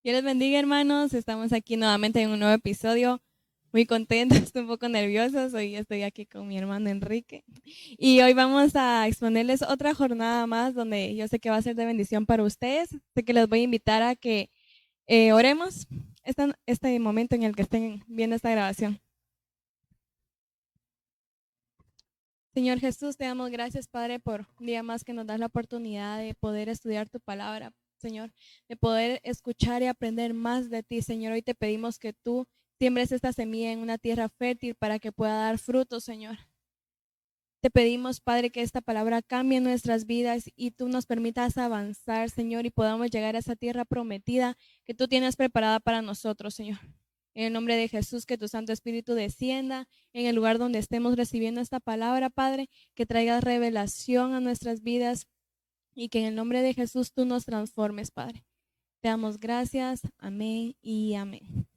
Dios les bendiga, hermanos. Estamos aquí nuevamente en un nuevo episodio. Muy contentos, estoy un poco nerviosos. Hoy estoy aquí con mi hermano Enrique. Y hoy vamos a exponerles otra jornada más donde yo sé que va a ser de bendición para ustedes. Sé que les voy a invitar a que oremos este momento en el que estén viendo esta grabación. Señor Jesús, te damos gracias, Padre, por un día más que nos das la oportunidad de poder estudiar tu palabra, Señor, de poder escuchar y aprender más de ti, Señor. Hoy te pedimos que tú siembres esta semilla en una tierra fértil para que pueda dar frutos, Señor. Te pedimos, Padre, que esta palabra cambie nuestras vidas y tú nos permitas avanzar, Señor, y podamos llegar a esa tierra prometida que tú tienes preparada para nosotros, Señor. En el nombre de Jesús, que tu Santo Espíritu descienda en el lugar donde estemos recibiendo esta palabra, Padre, que traiga revelación a nuestras vidas y que en el nombre de Jesús tú nos transformes, Padre. Te damos gracias, amén y amén.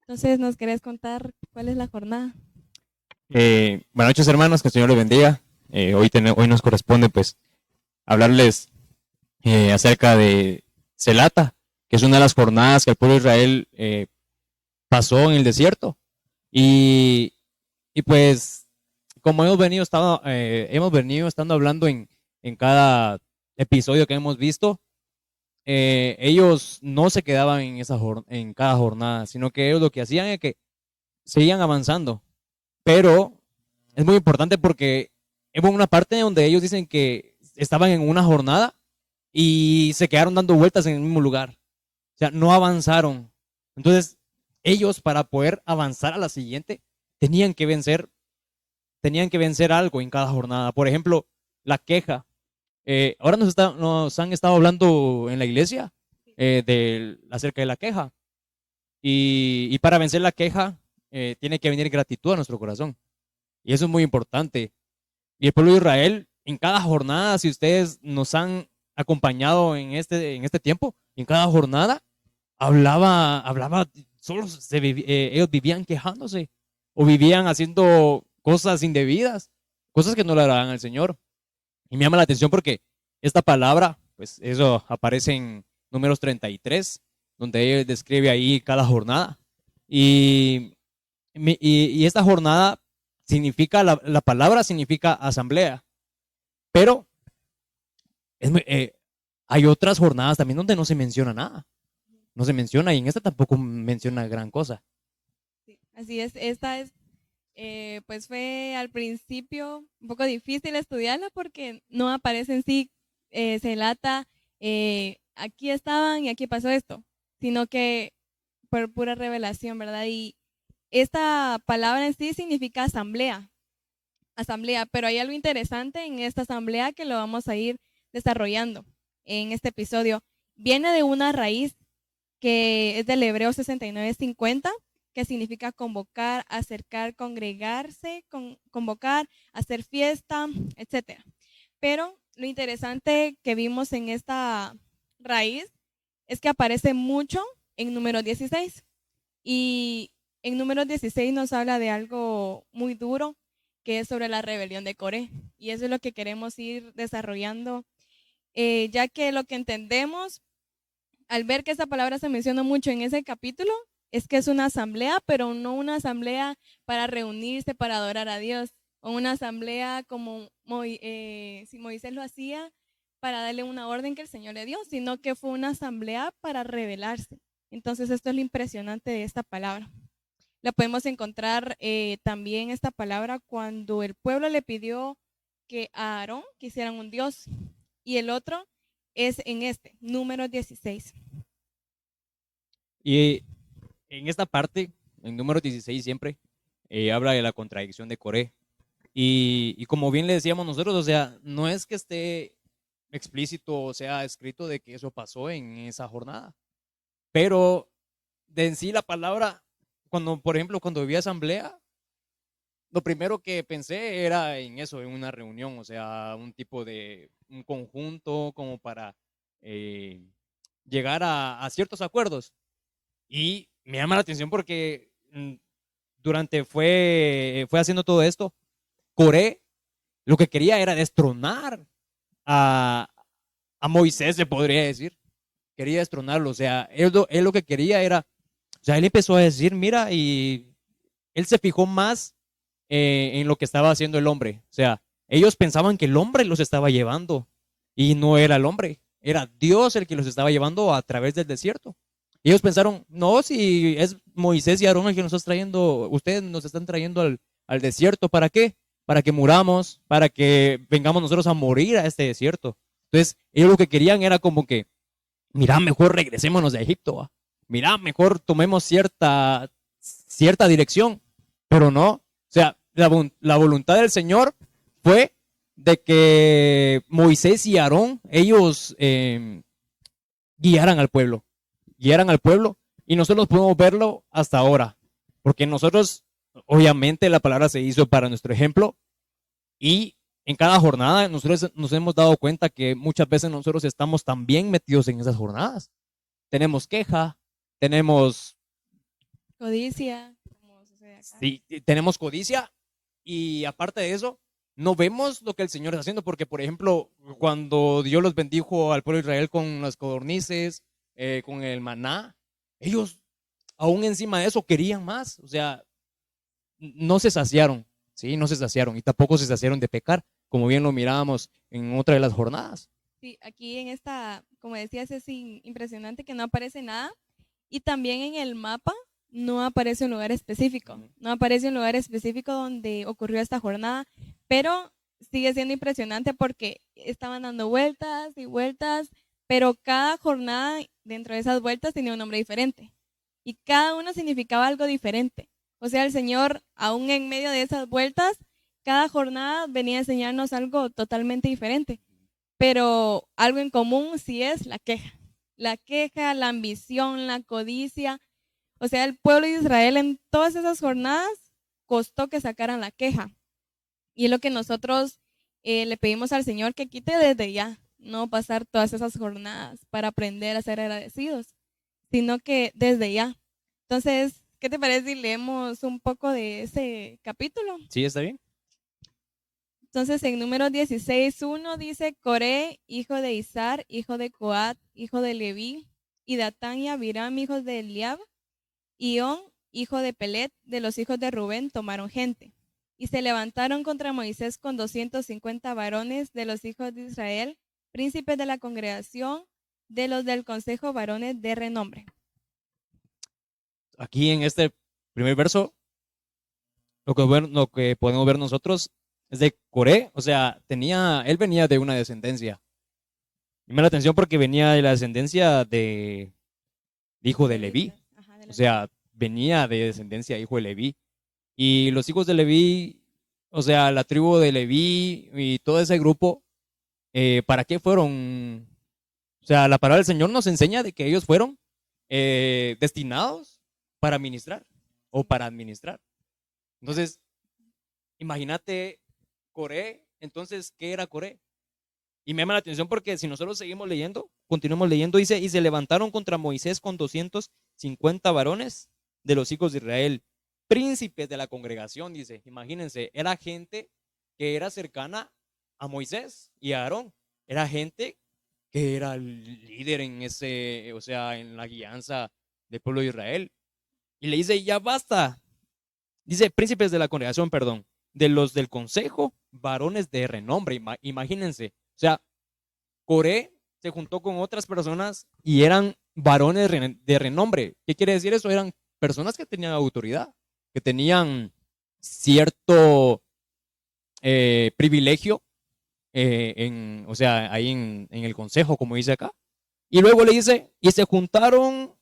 Entonces, ¿nos querés contar cuál es la jornada? Buenas noches, hermanos, que el Señor les bendiga. Hoy nos corresponde pues hablarles acerca de Celata, que es una de las jornadas que el pueblo de Israel pasó en el desierto. Y, y pues, como hemos venido estando hablando en cada episodio que hemos visto, ellos no se quedaban en cada jornada, sino que ellos lo que hacían es que seguían avanzando. Pero es muy importante porque hubo una parte donde ellos dicen que estaban en una jornada y se quedaron dando vueltas en el mismo lugar. O sea, no avanzaron. Entonces, ellos para poder avanzar a la siguiente tenían que vencer, tenían que vencer algo en cada jornada. Por ejemplo, la queja. Ahora nos han estado hablando en la iglesia acerca de la queja. Y para vencer la queja, tiene que venir gratitud a nuestro corazón. Y eso es muy importante. Y el pueblo de Israel, en cada jornada, si ustedes nos han acompañado en este tiempo, en cada jornada, hablaba, ellos vivían quejándose o vivían haciendo cosas indebidas, cosas que no le agradan al Señor. Y me llama la atención porque esta palabra, pues eso aparece en Números 33, donde él describe ahí cada jornada. Y, y esta jornada significa, la palabra significa asamblea, pero es hay otras jornadas también donde no se menciona nada. No se menciona y en esta tampoco menciona gran cosa. Sí, así es, esta es pues fue al principio un poco difícil estudiarla porque no aparece en sí Celata, aquí estaban y aquí pasó esto, sino que por pura revelación, ¿verdad? Y esta palabra en sí significa asamblea, asamblea, pero hay algo interesante en esta asamblea que lo vamos a ir desarrollando en este episodio. Viene de una raíz que es del hebreo 69:50, que significa convocar, acercar, congregarse, convocar, hacer fiesta, etcétera. Pero lo interesante que vimos en esta raíz es que aparece mucho en número 16. Y en número 16 nos habla de algo muy duro, que es sobre la rebelión de Coré. Y eso es lo que queremos ir desarrollando, ya que lo que entendemos al ver que esa palabra se menciona mucho en ese capítulo, es que es una asamblea, pero no una asamblea para reunirse, para adorar a Dios, o una asamblea como si Moisés lo hacía para darle una orden que el Señor le dio, sino que fue una asamblea para rebelarse. Entonces esto es lo impresionante de esta palabra. La podemos encontrar también esta palabra cuando el pueblo le pidió que a Aarón quisieran un Dios, y el otro es en número 16. Y en esta parte, en número 16 siempre, habla de la contradicción de Coré. Y como bien le decíamos nosotros, o sea, no es que esté explícito o sea escrito de que eso pasó en esa jornada, pero de en sí la palabra, cuando, por ejemplo, cuando vivía asamblea, lo primero que pensé era en eso, en una reunión, o sea, un tipo de un conjunto como para eh, llegar a ciertos acuerdos. Y me llama la atención porque fue haciendo todo esto, Coré lo que quería era destronar a, a Moisés, se podría decir. quería destronarlo. O sea, él lo que quería era, o sea, él empezó a decir, mira, y él se fijó más en lo que estaba haciendo el hombre. O sea, ellos pensaban que el hombre los estaba llevando y no era el hombre, era Dios el que los estaba llevando a través del desierto. Ellos pensaron, no, si es Moisés y Aarón el que nos está trayendo, ustedes nos están trayendo al desierto, ¿para qué? Para que muramos, para que vengamos nosotros a morir a este desierto. Entonces, ellos lo que querían era como que, mira, mejor regresémonos de Egipto, ¿va? Mira, mejor tomemos cierta dirección, pero no. O sea, la voluntad del Señor fue de que Moisés y Aarón, ellos guiaran al pueblo, y nosotros podemos verlo hasta ahora, porque nosotros, obviamente, la palabra se hizo para nuestro ejemplo, y en cada jornada nosotros nos hemos dado cuenta que muchas veces nosotros estamos también metidos en esas jornadas. Tenemos queja, tenemos Codicia, como sucede acá. sí, tenemos codicia, y aparte de eso, no vemos lo que el Señor está haciendo, porque por ejemplo, cuando Dios los bendijo al pueblo de Israel con las codornices, con el maná, ellos aún encima de eso querían más. O sea, no se saciaron, ¿sí? No se saciaron, y tampoco se saciaron de pecar, como bien lo mirábamos en otra de las jornadas. Sí, aquí en esta, como decías, es impresionante que no aparece nada. Y también en el mapa no aparece un lugar específico. No aparece un lugar específico donde ocurrió esta jornada. Pero sigue siendo impresionante porque estaban dando vueltas y vueltas. Pero cada jornada dentro de esas vueltas tenía un nombre diferente. Y cada uno significaba algo diferente. O sea, el Señor, aún en medio de esas vueltas, cada jornada venía a enseñarnos algo totalmente diferente. Pero algo en común sí es la queja. La queja, la ambición, la codicia. O sea, el pueblo de Israel en todas esas jornadas costó que sacaran la queja. Y es lo que nosotros le pedimos al Señor que quite desde ya. No pasar todas esas jornadas para aprender a ser agradecidos, sino que desde ya. Entonces, ¿qué te parece si leemos un poco de ese capítulo? ¿Sí está bien? Entonces, en número 16:1 dice, Coré, hijo de Izar, hijo de Coat, hijo de Leví, y Datán y Abiram, hijos de Eliab, y On, hijo de Pelet, de los hijos de Rubén, tomaron gente. Y se levantaron contra Moisés con 250 varones de los hijos de Israel, príncipes de la congregación, de los del consejo, varones de renombre. Aquí en este primer verso, lo que podemos ver nosotros es de Coré. O sea, él venía de una descendencia. Y me da la atención porque venía de la descendencia de hijo de Leví. Ajá, O sea, venía de descendencia hijo de Leví. Y los hijos de Leví, o sea, la tribu de Leví y todo ese grupo, ¿para qué fueron? O sea, la palabra del Señor nos enseña de que ellos fueron destinados para ministrar o para administrar. Entonces, imagínate Coré. Entonces, ¿qué era Coré? Y me llama la atención porque si nosotros seguimos leyendo, continuamos leyendo, dice, y se levantaron contra Moisés con 250 varones de los hijos de Israel, príncipes de la congregación, dice. Imagínense, era gente que era cercana a Moisés y a Aarón. Era gente que era el líder en ese, o sea, en la guianza del pueblo de Israel. Y le dice, ya basta. Dice, príncipes de la congregación, perdón, de los del consejo, varones de renombre. Imagínense, o sea, Coré se juntó con otras personas y eran varones de renombre. ¿Qué quiere decir eso? Eran personas que tenían autoridad, que tenían cierto privilegio, o sea, ahí en el consejo, como dice acá. Y luego le dice, y se juntaron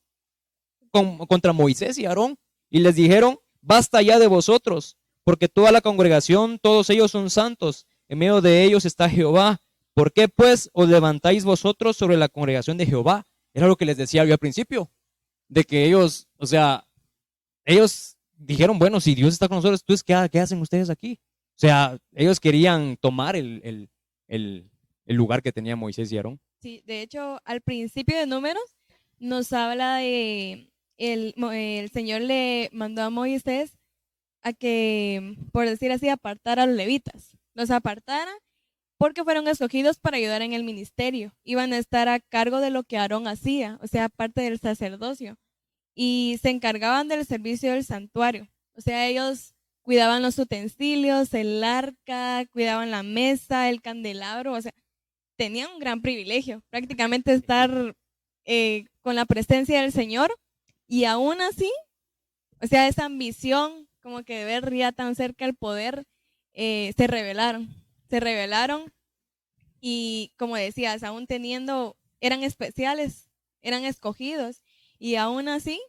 contra Moisés y Aarón y les dijeron, basta ya de vosotros, porque toda la congregación, todos ellos son santos, en medio de ellos está Jehová. ¿Por qué pues os levantáis vosotros sobre la congregación de Jehová? Era lo que les decía yo al principio, de que ellos, o sea, ellos dijeron, bueno, si Dios está con nosotros, entonces, ¿qué hacen ustedes aquí? O sea, ellos querían tomar el lugar que tenía Moisés y Aarón. Sí, de hecho, al principio de Números nos habla de el Señor le mandó a Moisés a que, por decir así, apartara a los levitas. Los apartara porque fueron escogidos para ayudar en el ministerio. Iban a estar a cargo de lo que Aarón hacía, o sea, parte del sacerdocio. Y se encargaban del servicio del santuario. O sea, ellos cuidaban los utensilios, el arca, cuidaban la mesa, el candelabro, o sea, tenían un gran privilegio, prácticamente estar con la presencia del Señor, y aún así, o sea, esa ambición como que de ver ya tan cerca el poder, se rebelaron y como decías, aún teniendo, eran especiales, eran escogidos, y aún así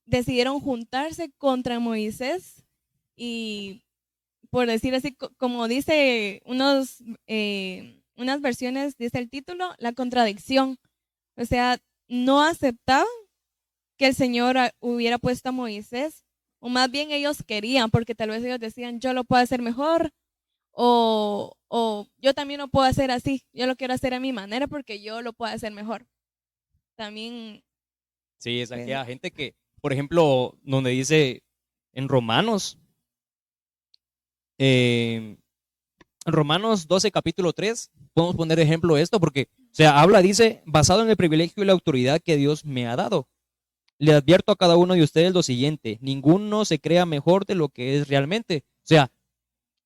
decidieron juntarse contra Moisés y, por decir así, como dice unas versiones, dice el título, la contradicción. O sea, no aceptaban que el Señor hubiera puesto a Moisés, o más bien ellos querían, porque tal vez ellos decían, yo lo puedo hacer mejor, o yo también lo puedo hacer así, yo lo quiero hacer a mi manera porque yo lo puedo hacer mejor. También. Sí, es aquella gente que, por ejemplo, donde dice en Romanos, en Romanos 12, capítulo 3, podemos poner ejemplo de esto, porque, o sea, habla, dice, basado en el privilegio y la autoridad que Dios me ha dado. Le advierto a cada uno de ustedes lo siguiente: ninguno se crea mejor de lo que es realmente. O sea,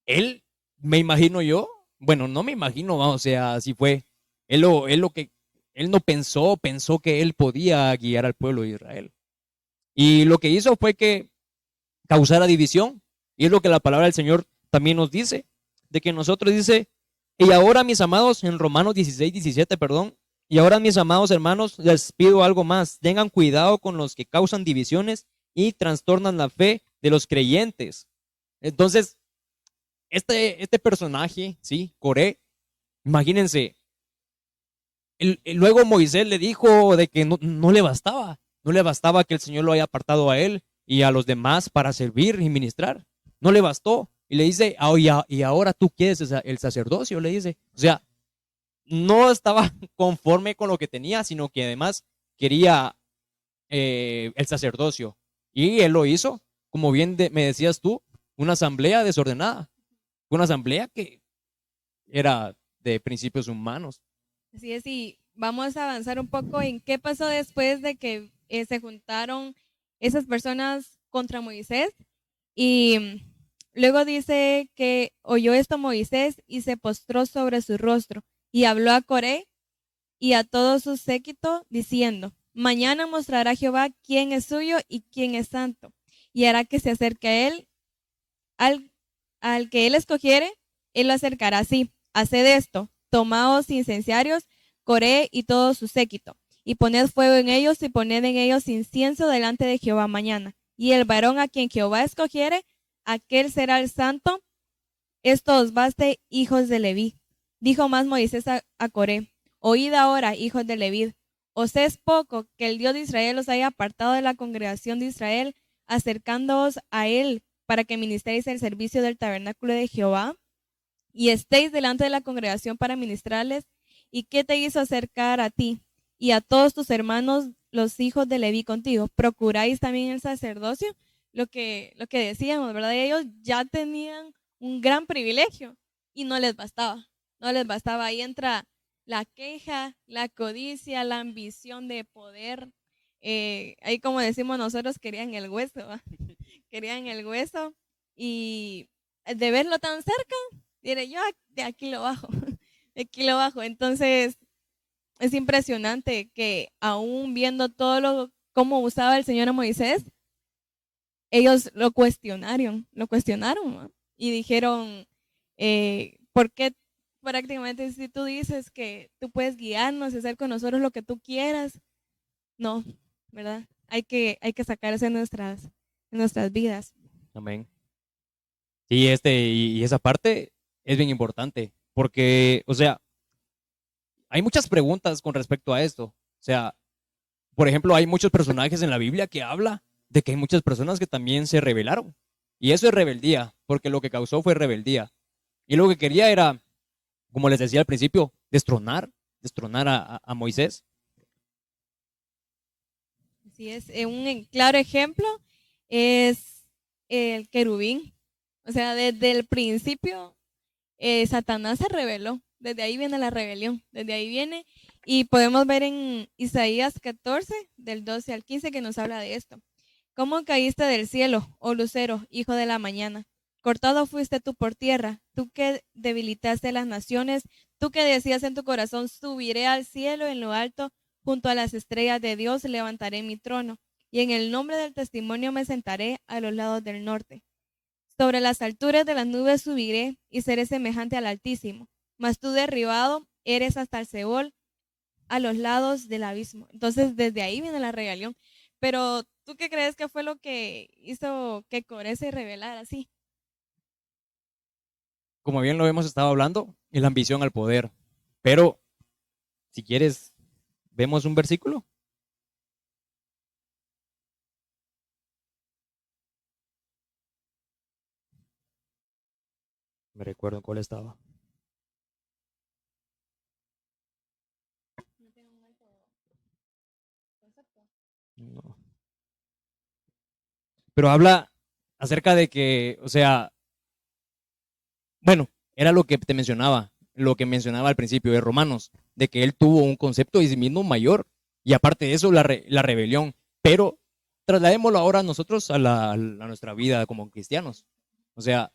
él, me imagino yo, bueno, no me imagino, o sea, si fue, él no pensó que él podía guiar al pueblo de Israel. Y lo que hizo fue que causara división. Y es lo que la palabra del Señor también nos dice, de que nosotros dice, y ahora mis amados, en Romanos 16, 17, perdón, y ahora mis amados hermanos, les pido algo más: tengan cuidado con los que causan divisiones y trastornan la fe de los creyentes. Entonces, este personaje, sí, Coré, imagínense, luego Moisés le dijo de que no le bastaba que el Señor lo haya apartado a él y a los demás para servir y ministrar. No le bastó. Y le dice, y ahora tú quieres el sacerdocio, le dice. O sea, no estaba conforme con lo que tenía, sino que además quería el sacerdocio. Y él lo hizo, como bien me decías tú, una asamblea desordenada. Una asamblea que era de principios humanos. Así es, y vamos a avanzar un poco en qué pasó después de que se juntaron esas personas contra Moisés. Y luego dice que oyó esto Moisés y se postró sobre su rostro y habló a Coré y a todo su séquito diciendo: mañana mostrará Jehová quién es suyo y quién es santo, y hará que se acerque a él, al, al que él escogiere, él lo acercará así. Haced esto: tomaos incenciarios, Coré y todo su séquito, y poned fuego en ellos y poned en ellos incienso delante de Jehová mañana. Y el varón a quien Jehová escogiere, aquel será el santo. Esto os baste, hijos de Leví. Dijo más Moisés a Coré: oíd ahora, hijos de Leví, os es poco que el Dios de Israel os haya apartado de la congregación de Israel, acercándoos a él para que ministréis el servicio del tabernáculo de Jehová, y estéis delante de la congregación para ministrarles. ¿Y qué te hizo acercar a ti y a todos tus hermanos, los hijos de Leví contigo? ¿Procuráis también el sacerdocio? Lo que decíamos, ¿verdad? Ellos ya tenían un gran privilegio y no les bastaba. No les bastaba. Ahí entra la queja, la codicia, la ambición de poder. Ahí, como decimos nosotros, querían el hueso, ¿va? Querían el hueso, y de verlo tan cerca, diré yo, de aquí lo bajo, de aquí lo bajo. Entonces, es impresionante que aún viendo todo cómo usaba el Señor a Moisés, ellos lo cuestionaron, ¿no? Y dijeron, ¿por qué prácticamente si tú dices que tú puedes guiarnos y hacer con nosotros lo que tú quieras? No, ¿verdad? Hay que sacarse en nuestras vidas. Amén. Sí, y esa parte es bien importante, porque, o sea, hay muchas preguntas con respecto a esto. O sea, por ejemplo, hay muchos personajes en la Biblia que habla de que hay muchas personas que también se rebelaron. Y eso es rebeldía, porque lo que causó fue rebeldía. Y lo que quería era, como les decía al principio, destronar a Moisés. Así es, un claro ejemplo es el querubín. O sea, desde el principio Satanás se rebeló. Desde ahí viene la rebelión, desde ahí viene. Y podemos ver en Isaías 14, del 12 al 15, que nos habla de esto. ¿Cómo caíste del cielo, oh lucero, hijo de la mañana? Cortado fuiste tú por tierra, tú que debilitaste las naciones, tú que decías en tu corazón, subiré al cielo en lo alto, junto a las estrellas de Dios levantaré mi trono, y en el nombre del testimonio me sentaré a los lados del norte. Sobre las alturas de las nubes subiré y seré semejante al Altísimo, mas tú derribado eres hasta el Seol, a los lados del abismo. Entonces desde ahí viene la rebelión. Pero ¿tú qué crees que fue lo que hizo que Coré se rebelara así? Como bien lo hemos estado hablando, es la ambición al poder. Pero, si quieres, vemos un versículo. Me recuerdo cuál estaba. No. Pero habla acerca de que, o sea, bueno, era lo que te mencionaba, lo que mencionaba al principio de Romanos, de que él tuvo un concepto de sí mismo mayor, y aparte de eso, la rebelión. Pero trasladémoslo ahora nosotros a nuestra vida como cristianos. O sea,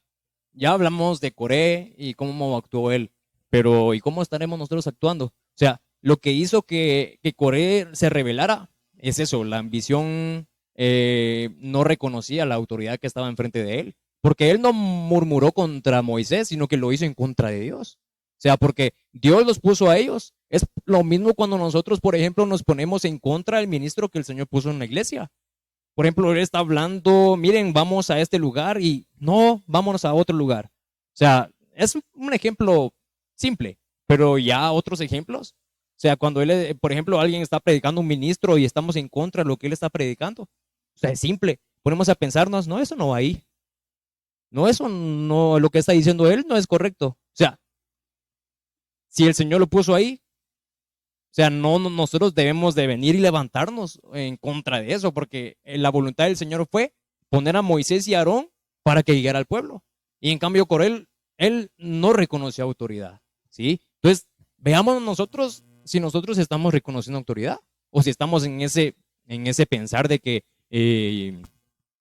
ya hablamos de Coré y cómo actuó él, pero ¿y cómo estaremos nosotros actuando? O sea, lo que hizo que Coré se rebelara es eso, la ambición no reconocía la autoridad que estaba enfrente de él, porque él no murmuró contra Moisés, sino que lo hizo en contra de Dios. O sea, porque Dios los puso a ellos. Es lo mismo cuando nosotros, por ejemplo, nos ponemos en contra del ministro que el Señor puso en la iglesia. Por ejemplo, él está hablando, miren, vamos a este lugar y no, vámonos a otro lugar. O sea, es un ejemplo simple, pero ya otros ejemplos. O sea, cuando él, por ejemplo, alguien está predicando un ministro y estamos en contra de lo que él está predicando. O sea, es simple. Ponemos a pensarnos, no, eso no va ahí. No, eso no, lo que está diciendo él no es correcto. O sea, si el Señor lo puso ahí, o sea, nosotros debemos de venir y levantarnos en contra de eso, porque la voluntad del Señor fue poner a Moisés y a Aarón para que guiara al pueblo. Y en cambio, con él no reconoció autoridad, ¿sí? Entonces, veamos nosotros si nosotros estamos reconociendo autoridad o si estamos en ese pensar de que,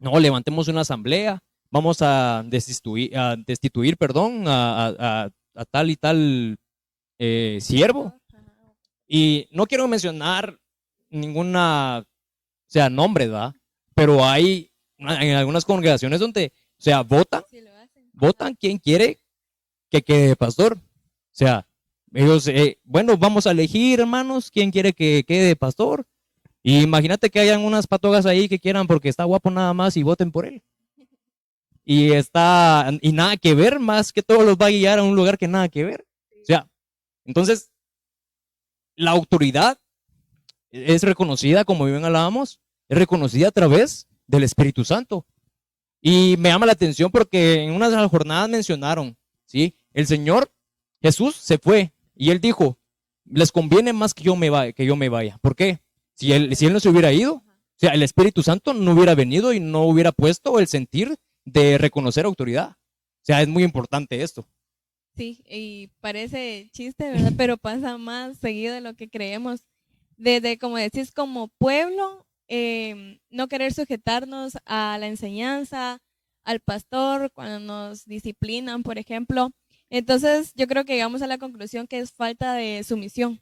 no, levantemos una asamblea, vamos a destituir, perdón, a tal y tal siervo. Y no quiero mencionar ninguna, o sea, nombre, ¿verdad? Pero hay en algunas congregaciones donde, o sea, votan, Sí lo hacen. votan quién quiere que quede pastor. O sea, ellos, bueno, vamos a elegir, hermanos, quién quiere que quede pastor. Y imagínate que hayan unas patogas ahí que quieran porque está guapo nada más y voten por él. Y nada que ver, más que todo los va a guiar a un lugar que nada que ver. O sea, entonces, la autoridad es reconocida, como bien hablábamos, es reconocida a través del Espíritu Santo. Y me llama la atención porque en una de las jornadas mencionaron, ¿sí? El Señor Jesús se fue y él dijo, les conviene más que yo me vaya. ¿Por qué? Si él no se hubiera ido, o sea, el Espíritu Santo no hubiera venido y no hubiera puesto el sentir de reconocer autoridad. O sea, es muy importante esto. Sí, y parece chiste, ¿verdad? Pero pasa más seguido de lo que creemos. Desde, como decís, como pueblo, no querer sujetarnos a la enseñanza, al pastor, cuando nos disciplinan, por ejemplo. Entonces, yo creo que llegamos a la conclusión que es falta de sumisión,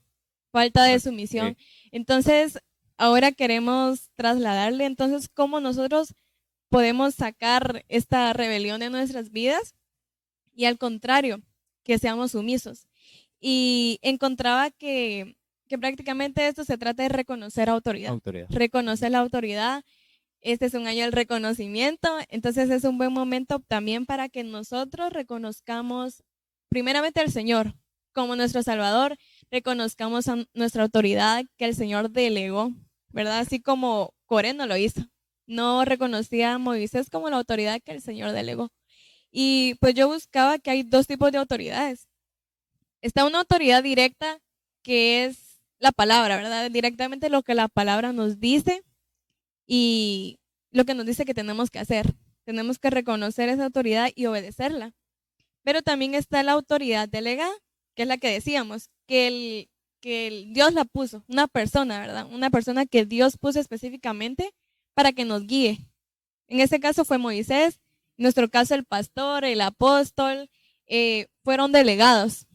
falta de sumisión. Entonces, ahora queremos trasladarle, entonces, cómo nosotros podemos sacar esta rebelión de nuestras vidas y al contrario, que seamos sumisos. Y encontraba que prácticamente esto se trata de reconocer autoridad. Reconocer la autoridad. Este es un año del reconocimiento, entonces es un buen momento también para que nosotros reconozcamos primeramente al Señor como nuestro Salvador, reconozcamos a nuestra autoridad que el Señor delegó, ¿verdad? Así como Coré no lo hizo. No reconocía a Moisés como la autoridad que el Señor delegó. Y pues yo buscaba que hay dos tipos de autoridades. Está una autoridad directa que es la palabra, ¿verdad? Directamente lo que la palabra nos dice y lo que nos dice que tenemos que hacer. Tenemos que reconocer esa autoridad y obedecerla. Pero también está la autoridad delegada, que es la que decíamos, Dios la puso, una persona, ¿verdad? Una persona que Dios puso específicamente para que nos guíe. En este caso fue Moisés, en nuestro caso el pastor, el apóstol, fueron delegados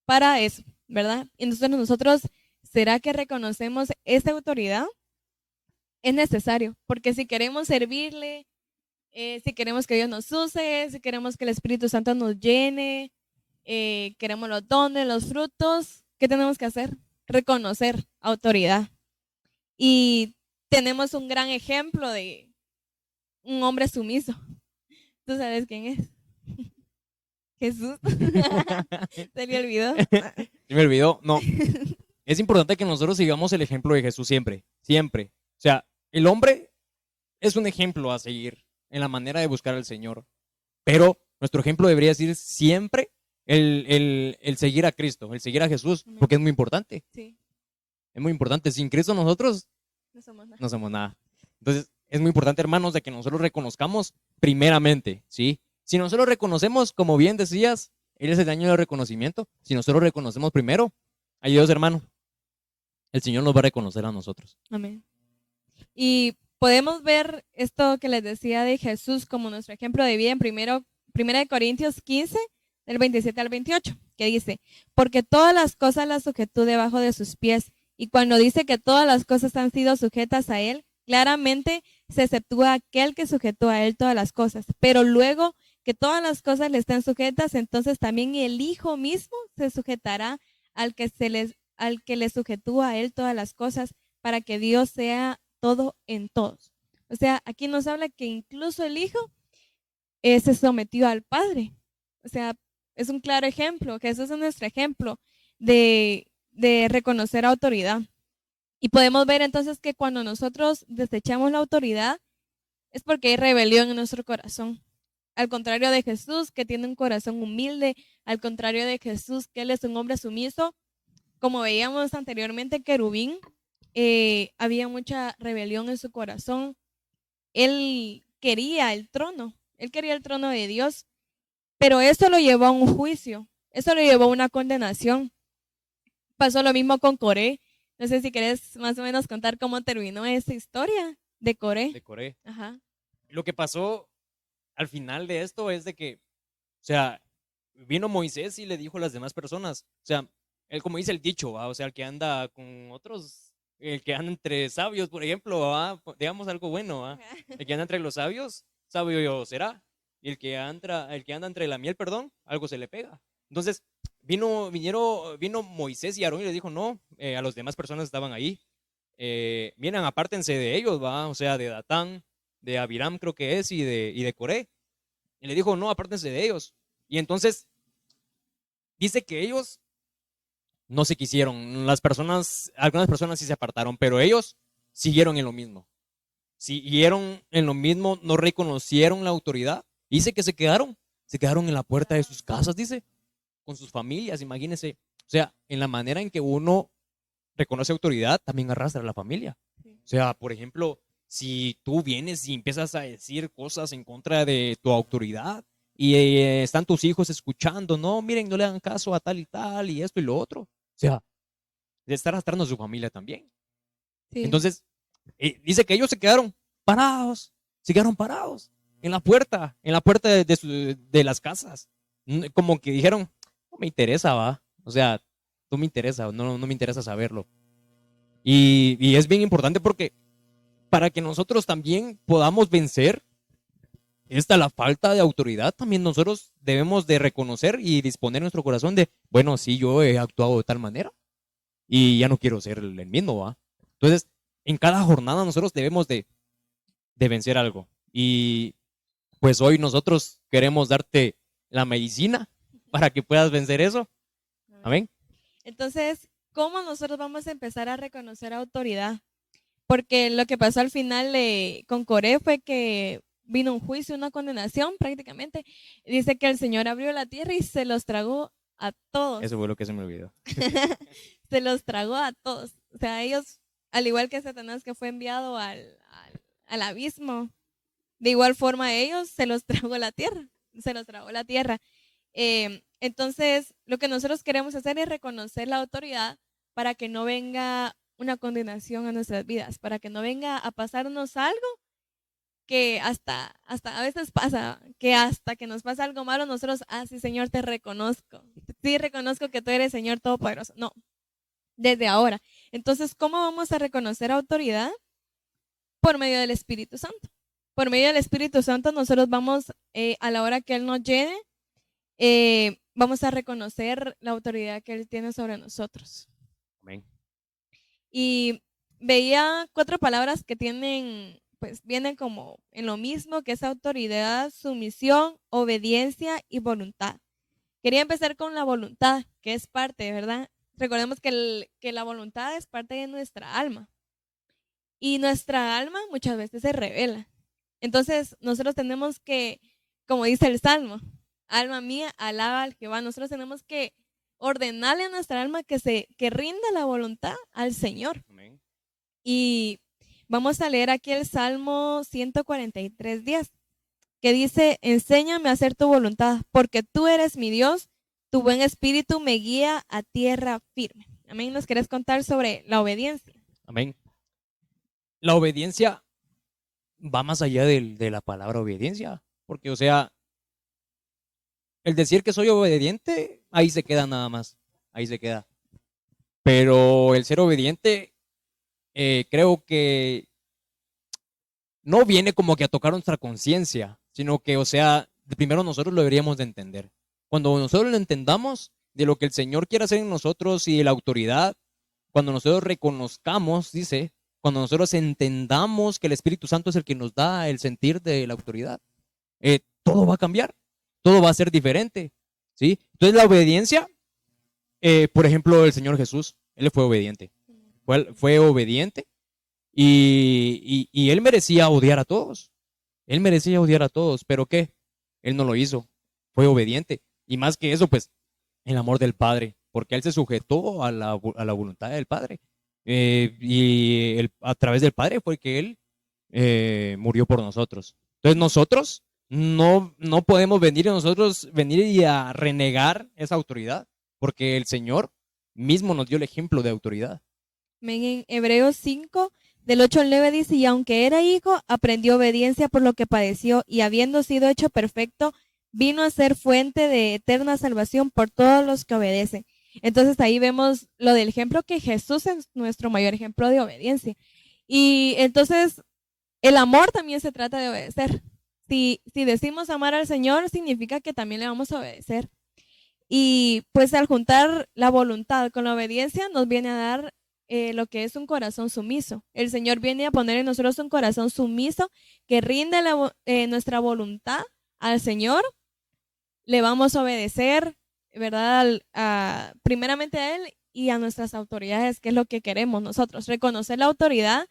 para eso, ¿verdad? Entonces nosotros, ¿será que reconocemos esa autoridad? Es necesario, porque si queremos servirle, si queremos que Dios nos use, si queremos que el Espíritu Santo nos llene, queremos los dones, los frutos, ¿qué tenemos que hacer? Reconocer autoridad. Y tenemos un gran ejemplo de un hombre sumiso. ¿Tú sabes quién es? Jesús. ¿Se le olvidó? Se me olvidó. No. Es importante que nosotros sigamos el ejemplo de Jesús siempre. Siempre. O sea, el hombre es un ejemplo a seguir en la manera de buscar al Señor. Pero nuestro ejemplo debería ser siempre el seguir a Cristo, el seguir a Jesús, porque es muy importante. Sí. Es muy importante. Sin Cristo nosotros No somos nada. no somos nada. Entonces, es muy importante, hermanos, de que nosotros reconozcamos primeramente, ¿sí? Si nosotros reconocemos, como bien decías, Él es el año de reconocimiento. Si nosotros reconocemos primero, ayúdanos, hermano, el Señor nos va a reconocer a nosotros. Amén. Y podemos ver esto que les decía de Jesús como nuestro ejemplo de vida en Primera de Corintios 15, del 27 al 28, que dice, porque todas las cosas las sujetó debajo de sus pies, y cuando dice que todas las cosas han sido sujetas a Él, claramente se exceptúa aquel que sujetó a Él todas las cosas, pero luego que todas las cosas le están sujetas, entonces también el Hijo mismo se sujetará al que le sujetó a Él todas las cosas, para que Dios sea todo en todos. O sea, aquí nos habla que incluso el Hijo se sometió al Padre. O sea, es un claro ejemplo, que eso es nuestro ejemplo de reconocer autoridad. Y podemos ver entonces que cuando nosotros desechamos la autoridad es porque hay rebelión en nuestro corazón. Al contrario de Jesús, que tiene un corazón humilde, al contrario de Jesús, que Él es un hombre sumiso, como veíamos anteriormente, querubín, había mucha rebelión en su corazón. Él quería el trono de Dios, pero eso lo llevó a un juicio, eso lo llevó a una condenación. Pasó lo mismo con Coré. No sé si querés más o menos contar cómo terminó esa historia de Coré. De Coré. Ajá. Lo que pasó al final de esto es de que, o sea, vino Moisés y le dijo a las demás personas, o sea, él como dice el dicho, ¿va? O sea, el que anda con otros, el que anda entre sabios, por ejemplo, ¿va? Digamos algo bueno, ¿va? El que anda entre los sabios, sabio será. Y el que anda entre la miel, perdón, algo se le pega. Entonces, vino Moisés y Aarón y le dijo, no, a las demás personas estaban ahí, miren, apártense de ellos, ¿va? O sea, de Datán, de Abiram creo que es, y de Coré. Y le dijo, no, apártense de ellos. Y entonces, dice que ellos no se quisieron. Algunas personas sí se apartaron, pero ellos siguieron en lo mismo. Siguieron en lo mismo, no reconocieron la autoridad. Dice que se quedaron en la puerta de sus casas, dice, con sus familias, imagínense. O sea, en la manera en que uno reconoce autoridad, también arrastra a la familia. O sea, por ejemplo, si tú vienes y empiezas a decir cosas en contra de tu autoridad y están tus hijos escuchando, no, miren, no le hagan caso a tal y esto y lo otro. O sea, de estar arrastrando a su familia también. Sí. Entonces, dice que ellos se quedaron parados en la puerta de las casas. Como que dijeron, no me interesa, va. O sea, no me interesa, no me interesa saberlo. Y es bien importante porque para que nosotros también podamos vencer la falta de autoridad, también nosotros debemos de reconocer y disponer nuestro corazón de, bueno, sí, yo he actuado de tal manera y ya no quiero ser el mismo, ¿va? Entonces, en cada jornada nosotros debemos de vencer algo. Y pues hoy nosotros queremos darte la medicina para que puedas vencer eso. Amén. Entonces, ¿cómo nosotros vamos a empezar a reconocer autoridad? Porque lo que pasó al final con Coré fue que vino un juicio, una condenación prácticamente. Dice que el Señor abrió la tierra y se los tragó a todos. Eso fue lo que se me olvidó. Se los tragó a todos. O sea, ellos, al igual que Satanás que fue enviado al abismo, de igual forma ellos se los tragó la tierra. Entonces, lo que nosotros queremos hacer es reconocer la autoridad para que no venga una condenación a nuestras vidas, para que no venga a pasarnos algo que hasta a veces pasa, que hasta que nos pasa algo malo, nosotros, sí, Señor, te reconozco. Sí, reconozco que tú eres Señor Todopoderoso. No, desde ahora. Entonces, ¿cómo vamos a reconocer autoridad? Por medio del Espíritu Santo. Por medio del Espíritu Santo nosotros vamos, a la hora que Él nos llene, vamos a reconocer la autoridad que Él tiene sobre nosotros. Amén. Y veía 4 palabras que tienen, pues vienen como en lo mismo, que es autoridad, sumisión, obediencia y voluntad. Quería empezar con la voluntad, que es parte, ¿verdad? Recordemos que la voluntad es parte de nuestra alma. Y nuestra alma muchas veces se revela. Entonces, nosotros tenemos que, como dice el Salmo, alma mía, alaba al Jehová. Nosotros tenemos que ordenarle a nuestra alma que rinda la voluntad al Señor. Amén. Y vamos a leer aquí el Salmo 143:10, que dice: enséñame a hacer tu voluntad, porque tú eres mi Dios, tu buen espíritu me guía a tierra firme. Amén. ¿Nos querés contar sobre la obediencia? Amén. La obediencia va más allá de la palabra obediencia, porque, o sea, el decir que soy obediente, ahí se queda nada más, ahí se queda. Pero el ser obediente, creo que no viene como que a tocar nuestra conciencia, sino que, o sea, primero nosotros lo deberíamos de entender. Cuando nosotros lo entendamos de lo que el Señor quiere hacer en nosotros y de la autoridad, cuando nosotros reconozcamos, dice, cuando nosotros entendamos que el Espíritu Santo es el que nos da el sentir de la autoridad, todo va a cambiar, todo va a ser diferente, ¿sí? Entonces la obediencia, por ejemplo, el Señor Jesús, Él fue obediente, fue obediente y Él merecía odiar a todos, Él merecía odiar a todos, pero ¿qué? Él no lo hizo, fue obediente, y más que eso, pues, el amor del Padre, porque Él se sujetó a la voluntad del Padre. A través del Padre fue que Él murió por nosotros. Entonces nosotros no podemos venir y a renegar esa autoridad, porque el Señor mismo nos dio el ejemplo de autoridad. En Hebreos 5, del 8 al 9 dice: y aunque era hijo, aprendió obediencia por lo que padeció, y habiendo sido hecho perfecto, vino a ser fuente de eterna salvación por todos los que obedecen. Entonces ahí vemos lo del ejemplo, que Jesús es nuestro mayor ejemplo de obediencia. Y entonces el amor también se trata de obedecer. Si decimos amar al Señor, significa que también le vamos a obedecer. Y pues al juntar la voluntad con la obediencia nos viene a dar lo que es un corazón sumiso. El Señor viene a poner en nosotros un corazón sumiso que rinde nuestra voluntad al Señor. Le vamos a obedecer, ¿verdad? Primeramente a Él y a nuestras autoridades, que es lo que queremos nosotros. Reconocer la autoridad,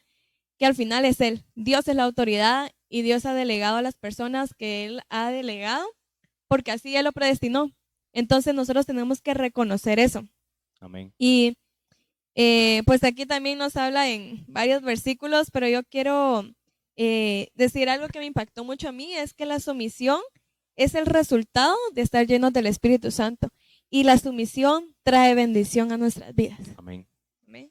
que al final es Él. Dios es la autoridad y Dios ha delegado a las personas que Él ha delegado, porque así Él lo predestinó. Entonces nosotros tenemos que reconocer eso. Amén. Y pues aquí también nos habla en varios versículos, pero yo quiero decir algo que me impactó mucho a mí, es que la sumisión es el resultado de estar llenos del Espíritu Santo. Y la sumisión trae bendición a nuestras vidas. Amén. Amén.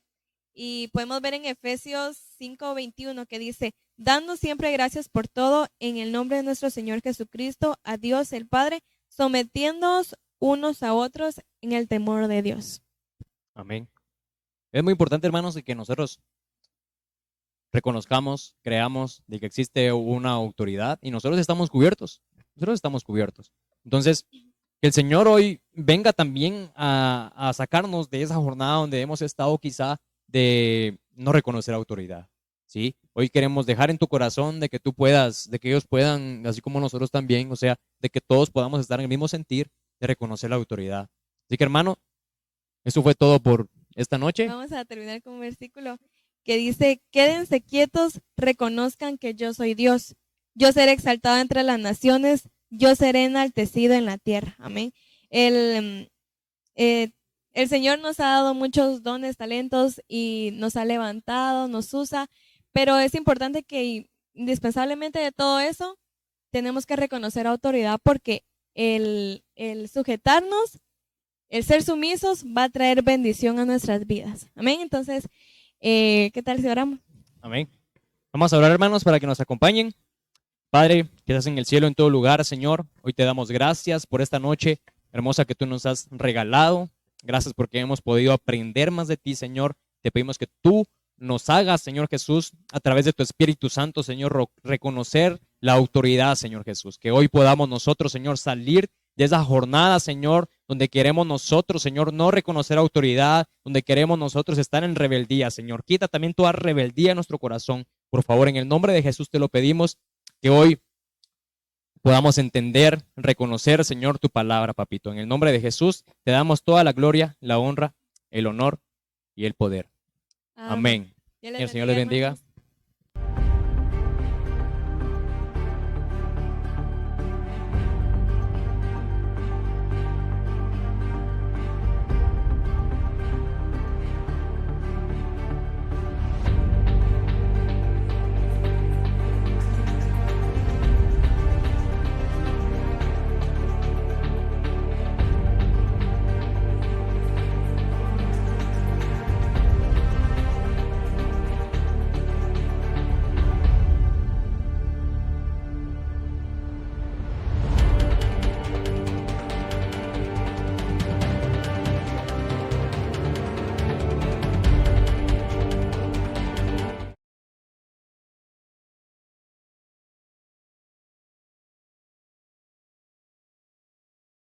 Y podemos ver en Efesios 5:21 que dice: dando siempre gracias por todo en el nombre de nuestro Señor Jesucristo, a Dios el Padre, sometiéndoos unos a otros en el temor de Dios. Amén. Es muy importante, hermanos, que nosotros reconozcamos, creamos de que existe una autoridad y nosotros estamos cubiertos. Nosotros estamos cubiertos. Entonces, que el Señor hoy venga también a sacarnos de esa jornada donde hemos estado quizá de no reconocer autoridad, ¿sí? Hoy queremos dejar en tu corazón de que tú puedas, de que ellos puedan, así como nosotros también, o sea, de que todos podamos estar en el mismo sentir de reconocer la autoridad. Así que, hermano, eso fue todo por esta noche. Vamos a terminar con un versículo que dice: quédense quietos, reconozcan que yo soy Dios. Yo seré exaltado entre las naciones, yo seré enaltecido en la tierra. Amén. El Señor nos ha dado muchos dones, talentos y nos ha levantado, nos usa, pero es importante que indispensablemente de todo eso tenemos que reconocer autoridad, porque el sujetarnos, el ser sumisos va a traer bendición a nuestras vidas. Amén. Entonces, ¿qué tal si oramos? Amén. Vamos a orar, hermanos, para que nos acompañen. Padre, que estás en el cielo en todo lugar, Señor, hoy te damos gracias por esta noche hermosa que tú nos has regalado. Gracias porque hemos podido aprender más de ti, Señor. Te pedimos que tú nos hagas, Señor Jesús, a través de tu Espíritu Santo, Señor, reconocer la autoridad, Señor Jesús. Que hoy podamos nosotros, Señor, salir de esa jornada, Señor, donde queremos nosotros, Señor, no reconocer autoridad, donde queremos nosotros estar en rebeldía, Señor. Quita también toda rebeldía en nuestro corazón. Por favor, en el nombre de Jesús te lo pedimos, que hoy podamos entender, reconocer, Señor, tu palabra, papito. En el nombre de Jesús te damos toda la gloria, la honra, el honor y el poder. Amén. Dios Que el Señor les bendiga. hermanos.